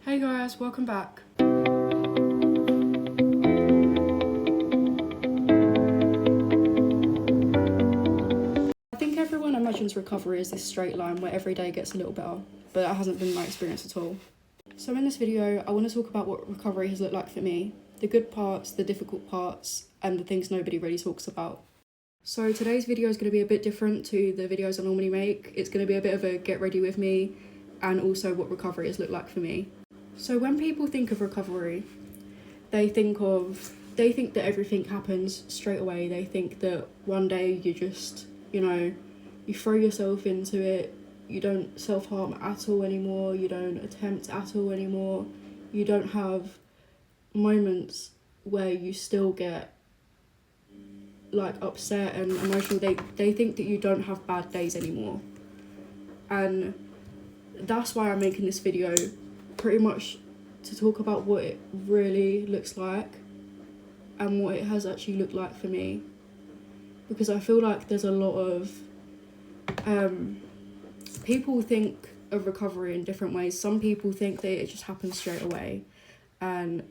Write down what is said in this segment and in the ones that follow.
Hey guys, welcome back. I think everyone imagines recovery as this straight line where every day gets a little better, but that hasn't been my experience at all. So in this video, I want to talk about what recovery has looked like for me, the good parts, the difficult parts, and the things nobody really talks about. So today's video is going to be a bit different to the videos I normally make. It's going to be a bit of a get ready with me and also what recovery has looked like for me. So when people think of recovery, they think that everything happens straight away. They think that one day you just, you throw yourself into it. You don't self-harm at all anymore. You don't attempt at all anymore. You don't have moments where you still get upset and emotional. They think that you don't have bad days anymore. And that's why I'm making this video, pretty much to talk about what it really looks like and what it has actually looked like for me. Because I feel like there's a lot of people think of recovery in different ways. Some people think that it just happens straight away, and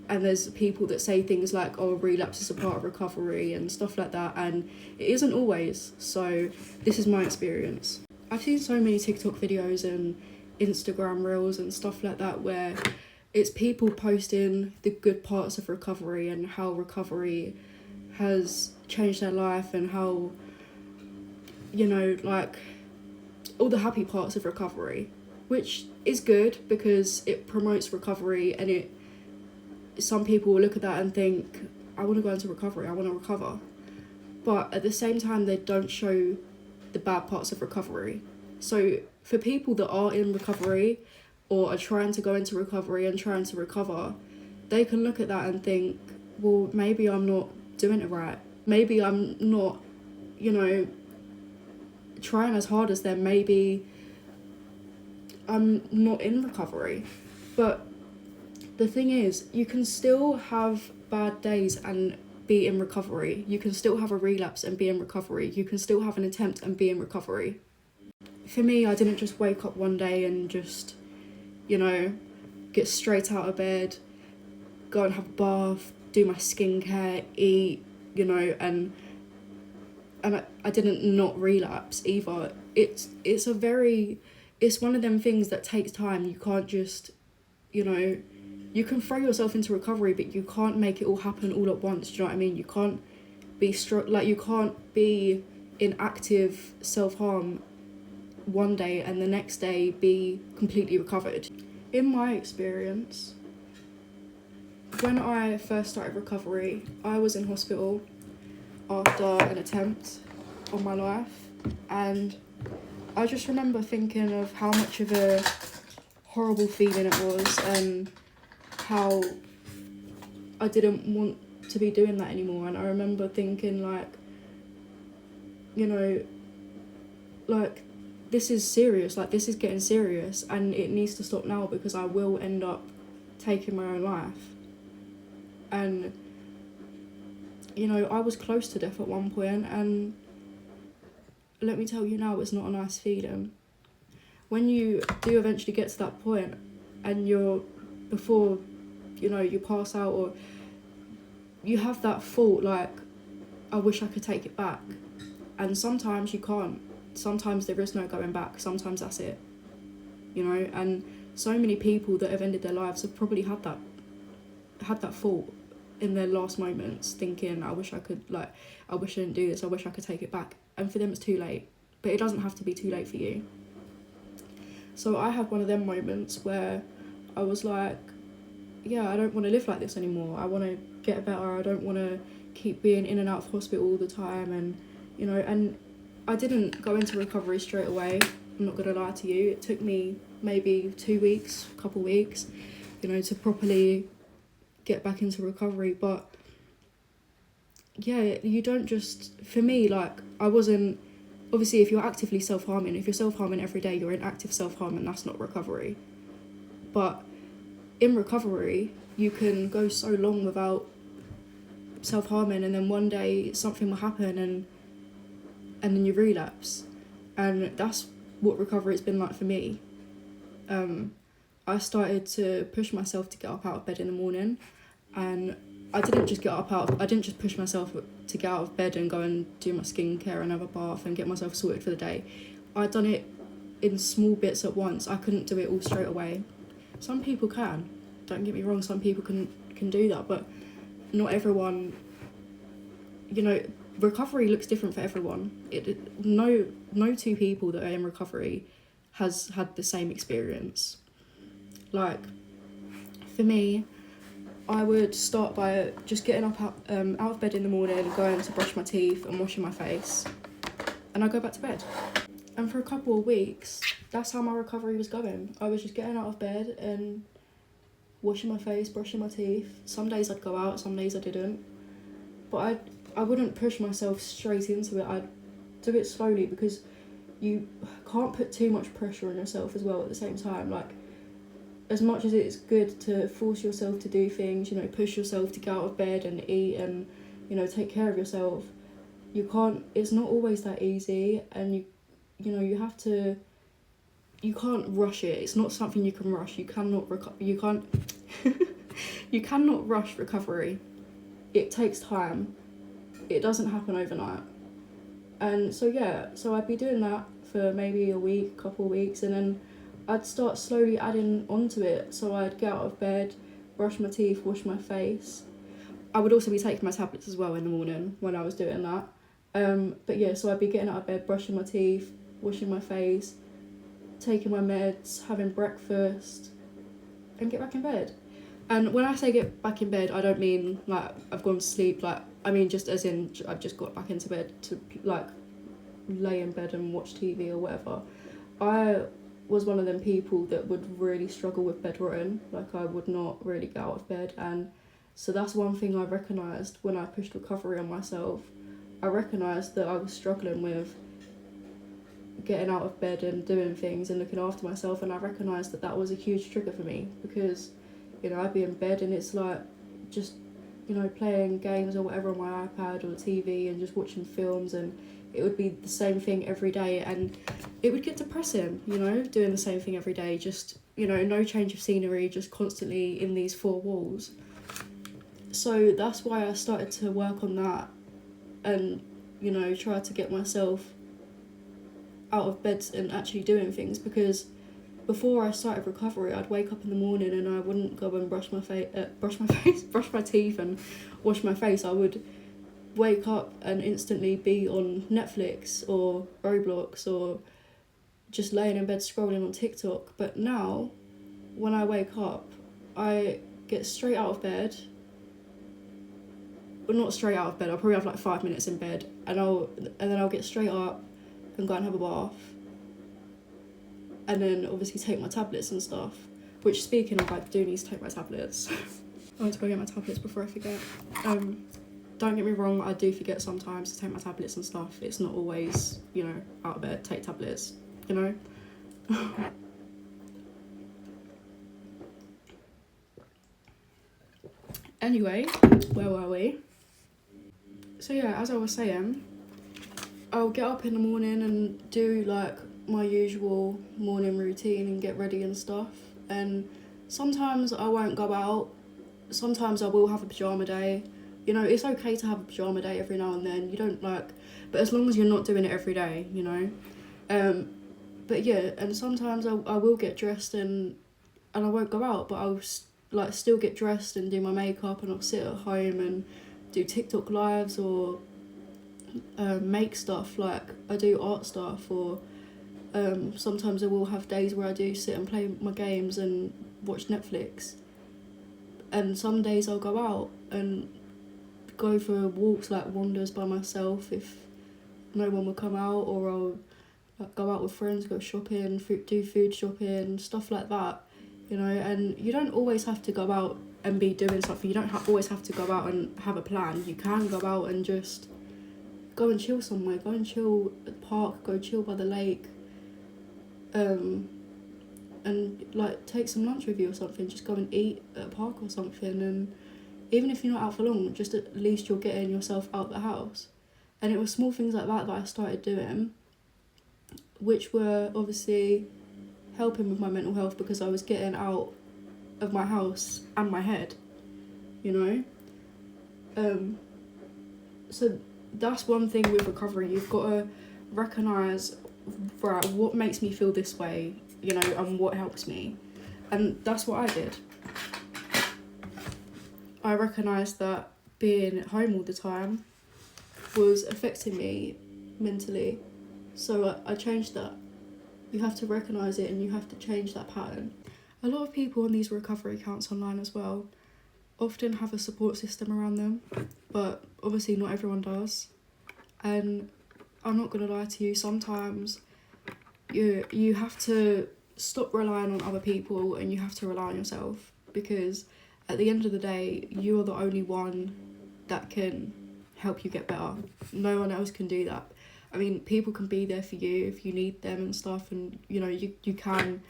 there's people that say things like, oh, relapse is a part of recovery and stuff like that, and it isn't always. So this is my experience. I've seen so many TikTok videos and Instagram reels and stuff like that where it's people posting the good parts of recovery and how recovery has changed their life and how, all the happy parts of recovery, which is good because it promotes recovery, and some people will look at that and think, I want to go into recovery, I want to recover. But at the same time, they don't show the bad parts of recovery. So for people that are in recovery or are trying to go into recovery and trying to recover, they can look at that and think, well, maybe I'm not doing it right. Maybe I'm not, trying as hard as them. Maybe I'm not in recovery. But the thing is, you can still have bad days and be in recovery. You can still have a relapse and be in recovery. You can still have an attempt and be in recovery. For me, I didn't just wake up one day and just, get straight out of bed, go and have a bath, do my skincare, eat, and I didn't not relapse either. It's one of them things that takes time. You can't just, you can throw yourself into recovery, but you can't make it all happen all at once. Do you know what I mean? You can't be you can't be in active self-harm one day and the next day be completely recovered. In my experience, when I first started recovery, I was in hospital after an attempt on my life, and I just remember thinking of how much of a horrible feeling it was and how I didn't want to be doing that anymore. And I remember thinking this is serious, this is getting serious, and it needs to stop now because I will end up taking my own life. And I was close to death at one point, and let me tell you now, it's not a nice feeling. When you do eventually get to that point and before you pass out, or you have that thought I wish I could take it back, and sometimes you can't. Sometimes there is no going back. Sometimes that's it, and so many people that have ended their lives have probably had that thought in their last moments, thinking, I wish I didn't do this, I wish I could take it back. And for them it's too late, but it doesn't have to be too late for you. So I had one of them moments where I was like, yeah, I don't want to live like this anymore. I want to get better. I don't want to keep being in and out of hospital all the time. And and I didn't go into recovery straight away. I'm not gonna lie to you. It took me maybe 2 weeks, a couple weeks, to properly get back into recovery. But yeah, you don't just, for me, I wasn't, obviously if you're actively self-harming, if you're self-harming every day, you're in active self-harm, and that's not recovery. But in recovery, you can go so long without self-harming, and then one day something will happen and then you relapse. And that's what recovery has been like for me. I started to push myself to get up out of bed in the morning, and I didn't just I didn't just push myself to get out of bed and go and do my skincare and have a bath and get myself sorted for the day. I'd done it in small bits at once. I couldn't do it all straight away. Some people can, don't get me wrong, some people can do that, but not everyone, recovery looks different for everyone. No two people that are in recovery has had the same experience. Like, for me, I would start by just getting up out of bed in the morning, going to brush my teeth and washing my face, and I go back to bed. And for a couple of weeks, that's how my recovery was going. I was just getting out of bed and washing my face, brushing my teeth. Some days I'd go out, some days I didn't. But I wouldn't push myself straight into it. I'd do it slowly, because you can't put too much pressure on yourself as well at the same time. Like, as much as it's good to force yourself to do things, push yourself to get out of bed and eat and, take care of yourself, it's not always that easy, and you have to, you can't rush it. It's not something you can rush. You cannot you cannot rush recovery. It takes time. It doesn't happen overnight. And so I'd be doing that for maybe a week, couple of weeks, and then I'd start slowly adding onto it. So I'd get out of bed, brush my teeth, wash my face. I would also be taking my tablets as well in the morning when I was doing that. So I'd be getting out of bed, brushing my teeth, washing my face, taking my meds, having breakfast, and get back in bed. And when I say get back in bed, I don't mean like I've gone to sleep. Like, I mean just as in I've just got back into bed to like lay in bed and watch TV or whatever. I was one of them people that would really struggle with bedrotting. Like, I would not really get out of bed, and so that's one thing I recognised when I pushed recovery on myself. I recognised that I was struggling with getting out of bed and doing things and looking after myself, and I recognised that that was a huge trigger for me, because I'd be in bed and it's like just playing games or whatever on my iPad or TV and just watching films, and it would be the same thing every day, and it would get depressing, doing the same thing every day, just no change of scenery, just constantly in these four walls. So that's why I started to work on that and try to get myself out of bed and actually doing things, because before I started recovery, I'd wake up in the morning and I wouldn't go and brush my teeth and wash my face. I would wake up and instantly be on Netflix or Roblox or just laying in bed scrolling on TikTok. But now, when I wake up, I get straight out of bed. Well, not straight out of bed. I'll probably have like 5 minutes in bed, and then I'll get straight up and go and have a bath. And then obviously take my tablets and stuff, which, speaking of, I do need to take my tablets. I want to go get my tablets before I forget. Don't get me wrong, I do forget sometimes to take my tablets and stuff. It's not always, out of bed, take tablets, Anyway, where were we? So yeah, as I was saying, I'll get up in the morning and do like my usual morning routine and get ready and stuff, and sometimes I won't go out, sometimes I will have a pyjama day. It's okay to have a pyjama day every now and then, but as long as you're not doing it every day, but yeah, and sometimes I will get dressed and I won't go out, but I'll still get dressed and do my makeup, and I'll sit at home and do TikTok lives or make stuff, like I do art stuff, or sometimes I will have days where I do sit and play my games and watch Netflix. And some days I'll go out and go for walks, like wanders by myself if no one will come out, or I'll go out with friends, go shopping, do food shopping, stuff like that, and you don't always have to go out and be doing something. You don't always have to go out and have a plan. You can go out and just go and chill somewhere, go and chill at the park, go chill by the lake, and take some lunch with you or something, just go and eat at a park or something, and even if you're not out for long, just at least you're getting yourself out the house. And it was small things like that I started doing, which were obviously helping with my mental health because I was getting out of my house and my head, you know. So that's one thing with recovery. You've got to recognise, right, what makes me feel this way, you know, and what helps me. And that's what I did. I recognised that being at home all the time was affecting me mentally. So I changed that. You have to recognise it and you have to change that pattern. A lot of people on these recovery accounts online as well often have a support system around them, but obviously not everyone does. And I'm not gonna lie to you, sometimes you have to stop relying on other people and you have to rely on yourself, because at the end of the day, you are the only one that can help you get better. No one else can do that. I mean, people can be there for you if you need them and stuff, and you know, you can,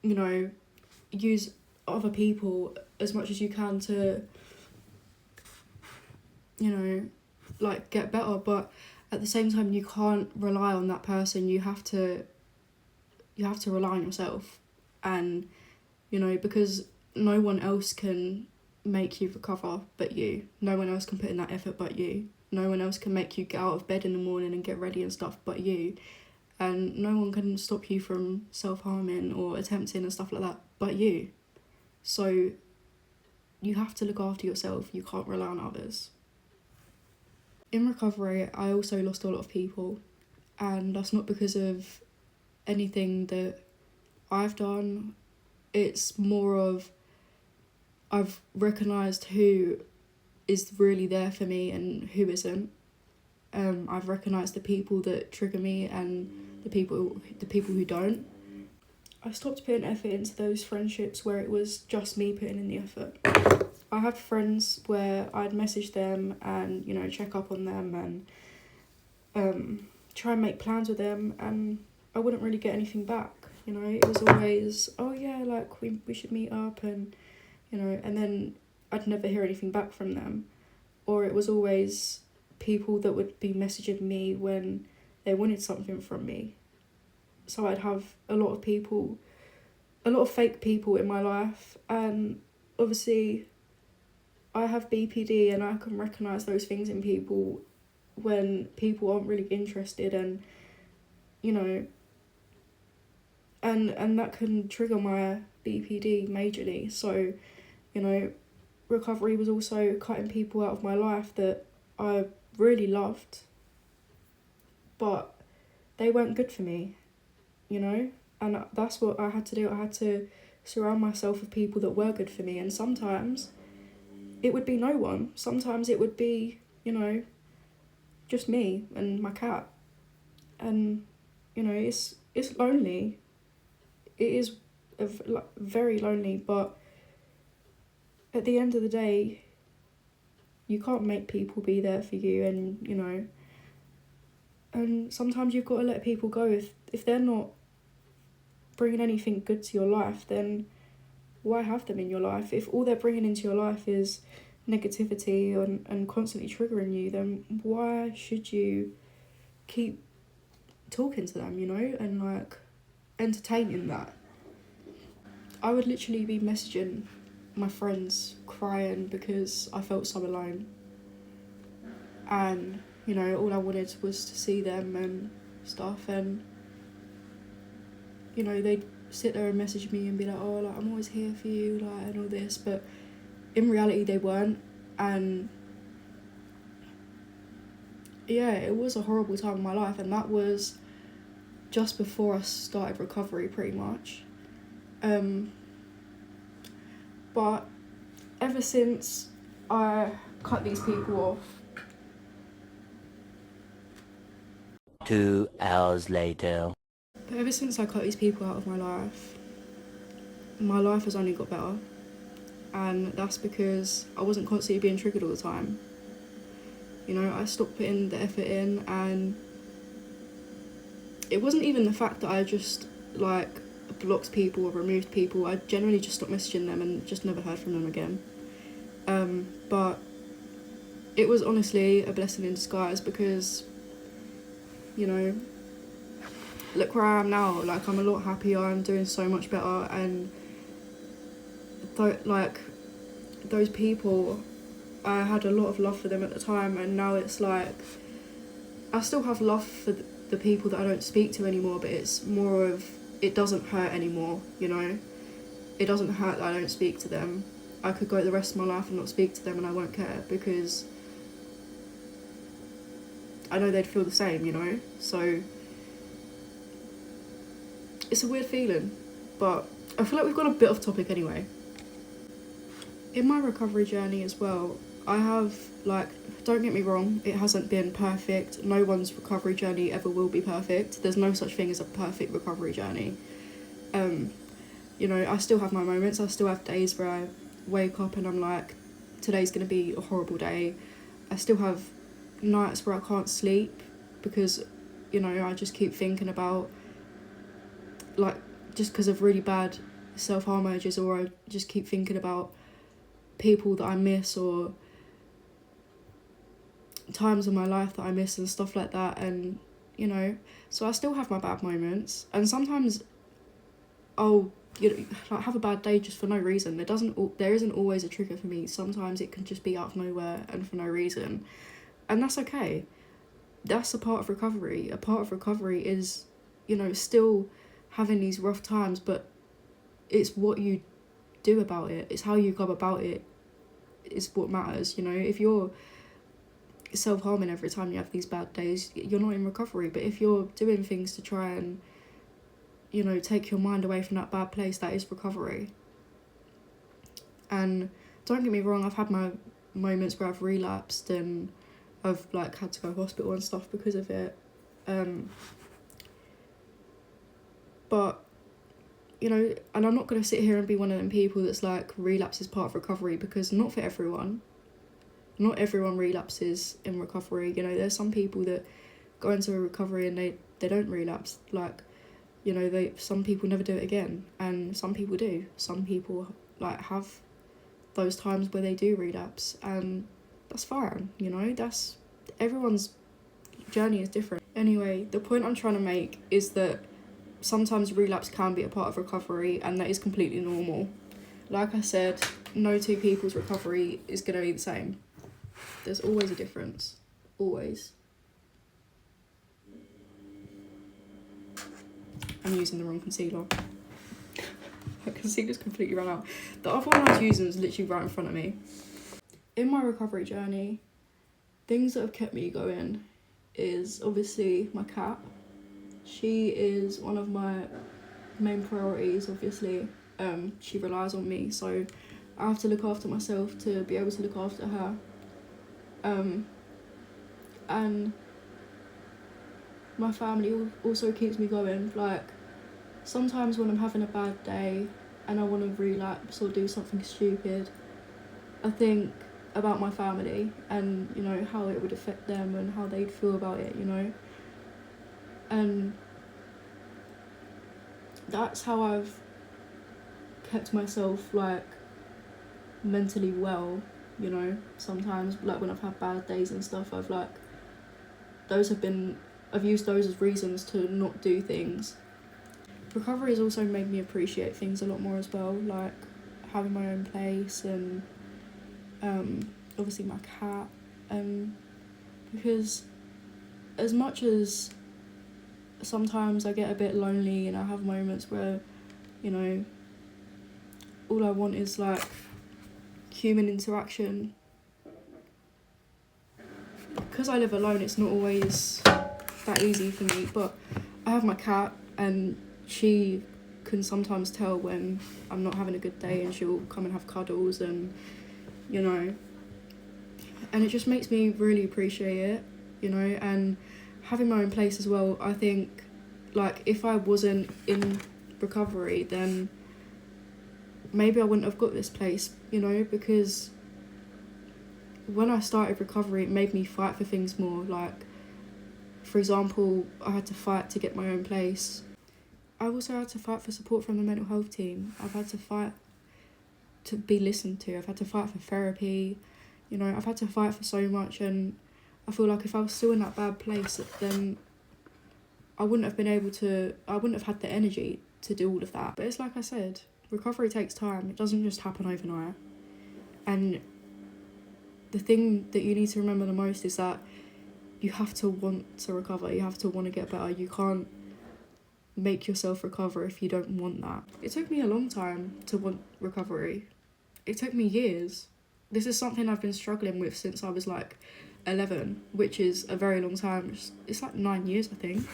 you know, use other people as much as you can to, you know, like get better, but at the same time you can't rely on that person. You have to rely on yourself, and you know, because no one else can make you recover but you. No one else can put in that effort but you. No one else can make you get out of bed in the morning and get ready and stuff but you. And no one can stop you from self-harming or attempting and stuff like that but you. So you have to look after yourself. You can't rely on others. In recovery, I also lost a lot of people, and that's not because of anything that I've done. It's more of, I've recognised who is really there for me and who isn't. I've recognised the people that trigger me and the people who don't. I stopped putting effort into those friendships where it was just me putting in the effort. I have friends where I'd message them and, you know, check up on them and try and make plans with them, and I wouldn't really get anything back. You know, it was always, oh yeah, like we should meet up, and you know, and then I'd never hear anything back from them. Or it was always people that would be messaging me when they wanted something from me. So I'd have a lot of fake people in my life, and obviously I have BPD and I can recognise those things in people when people aren't really interested, and you know, and that can trigger my BPD majorly. So, you know, recovery was also cutting people out of my life that I really loved, but they weren't good for me, you know, and that's what I had to do. I had to surround myself with people that were good for me, and sometimes it would be no one. Sometimes it would be, you know, just me and my cat, and you know, it's lonely. It is very lonely, but at the end of the day, you can't make people be there for you, and you know, and sometimes you've got to let people go. If they're not bringing anything good to your life, then why have them in your life? If all they're bringing into your life is negativity and constantly triggering you, then why should you keep talking to them, you know, and like entertaining that? I would literally be messaging my friends crying because I felt so alone, and you know, all I wanted was to see them and stuff, and you know, they'd sit there and message me and be like, oh, like I'm always here for you, like, and all this, but in reality they weren't. And yeah, it was a horrible time in my life, and that was just before I started recovery pretty much. But ever since I cut these people off. 2 hours later. But ever since I cut these people out of my life has only got better. And that's because I wasn't constantly being triggered all the time. You know, I stopped putting the effort in, and it wasn't even the fact that I just like blocked people or removed people. I generally just stopped messaging them and just never heard from them again. But it was honestly a blessing in disguise, because, you know, look where I am now. Like, I'm a lot happier, I'm doing so much better, and like, those people, I had a lot of love for them at the time, and now it's like, I still have love for the people that I don't speak to anymore, but it's more of, it doesn't hurt anymore, you know? It doesn't hurt that I don't speak to them. I could go the rest of my life and not speak to them and I won't care, because I know they'd feel the same, you know? So it's a weird feeling, but I feel like we've got a bit off topic anyway. In my recovery journey as well, I have, like, don't get me wrong, it hasn't been perfect. No one's recovery journey ever will be perfect. There's no such thing as a perfect recovery journey. You know, I still have my moments. I still have days where I wake up and I'm like, today's going to be a horrible day. I still have nights where I can't sleep because, you know, I just keep thinking about, like, just because of really bad self-harm urges, or I just keep thinking about people that I miss, or times in my life that I miss and stuff like that. And, you know, so I still have my bad moments, and sometimes I'll, you know, like, have a bad day just for no reason. There isn't always a trigger for me. Sometimes it can just be out of nowhere and for no reason, and that's okay. That's a part of recovery. A part of recovery is, you know, still having these rough times, but it's what you do about it. It's how you go about it is what matters, you know? If you're self-harming every time you have these bad days, you're not in recovery. But if you're doing things to try and, you know, take your mind away from that bad place, that is recovery. And don't get me wrong, I've had my moments where I've relapsed and I've, like, had to go to hospital and stuff because of it. But, you know, and I'm not going to sit here and be one of them people that's like, relapse is part of recovery, because not for everyone. Not everyone relapses in recovery. You know, there's some people that go into a recovery and they don't relapse. Like, you know, some people never do it again, and some people do. Some people, like, have those times where they do relapse, and that's fine, you know? Everyone's journey is different. Anyway, the point I'm trying to make is that sometimes relapse can be a part of recovery, and that is completely normal. Like I said, no two people's recovery is going to be the same. There's always a difference. Always. I'm using the wrong concealer. My concealer's completely run out. The other one I was using was literally right in front of me. In my recovery journey, things that have kept me going is obviously my cat. She is one of my main priorities, obviously. She relies on me, so I have to look after myself to be able to look after her. And my family also keeps me going. Like, sometimes when I'm having a bad day and I want to relapse or do something stupid, I think about my family and, you know, how it would affect them and how they'd feel about it, you know. And that's how I've kept myself, like, mentally well, you know. Sometimes, like, when I've had bad days and stuff, I've used those as reasons to not do things. Recovery has also made me appreciate things a lot more as well, like having my own place and obviously my cat, because as much as sometimes I get a bit lonely and I have moments where, you know, all I want is, like, human interaction. Because I live alone, it's not always that easy for me, but I have my cat, and she can sometimes tell when I'm not having a good day, and she'll come and have cuddles, and, you know, and it just makes me really appreciate it, you know. And having my own place as well, I think, like, if I wasn't in recovery, then maybe I wouldn't have got this place, you know, because when I started recovery, it made me fight for things more. Like, for example, I had to fight to get my own place. I also had to fight for support from the mental health team. I've had to fight to be listened to. I've had to fight for therapy. You know, I've had to fight for so much, and I feel like if I was still in that bad place, then I wouldn't have had the energy to do all of that. But it's like I said, recovery takes time. It doesn't just happen overnight. And the thing that you need to remember the most is that you have to want to recover. You have to want to get better. You can't make yourself recover if you don't want that. It took me a long time to want recovery. It took me years. This is something I've been struggling with since I was like 11, which is a very long time. It's like 9 years, I think,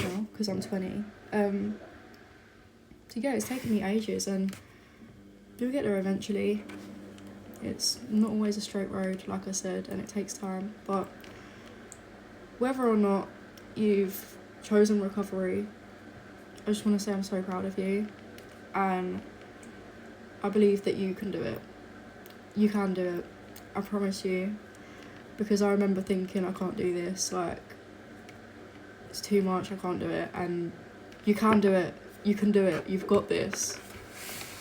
now, because I'm 20. So yeah, it's taken me ages, and you'll get there eventually. It's not always a straight road, like I said, and it takes time. But whether or not you've chosen recovery, I just want to say I'm so proud of you, and I believe that you can do it. You can do it. I promise you. Because I remember thinking, I can't do this, like, it's too much, I can't do it. And you can do it. You can do it. You've got this.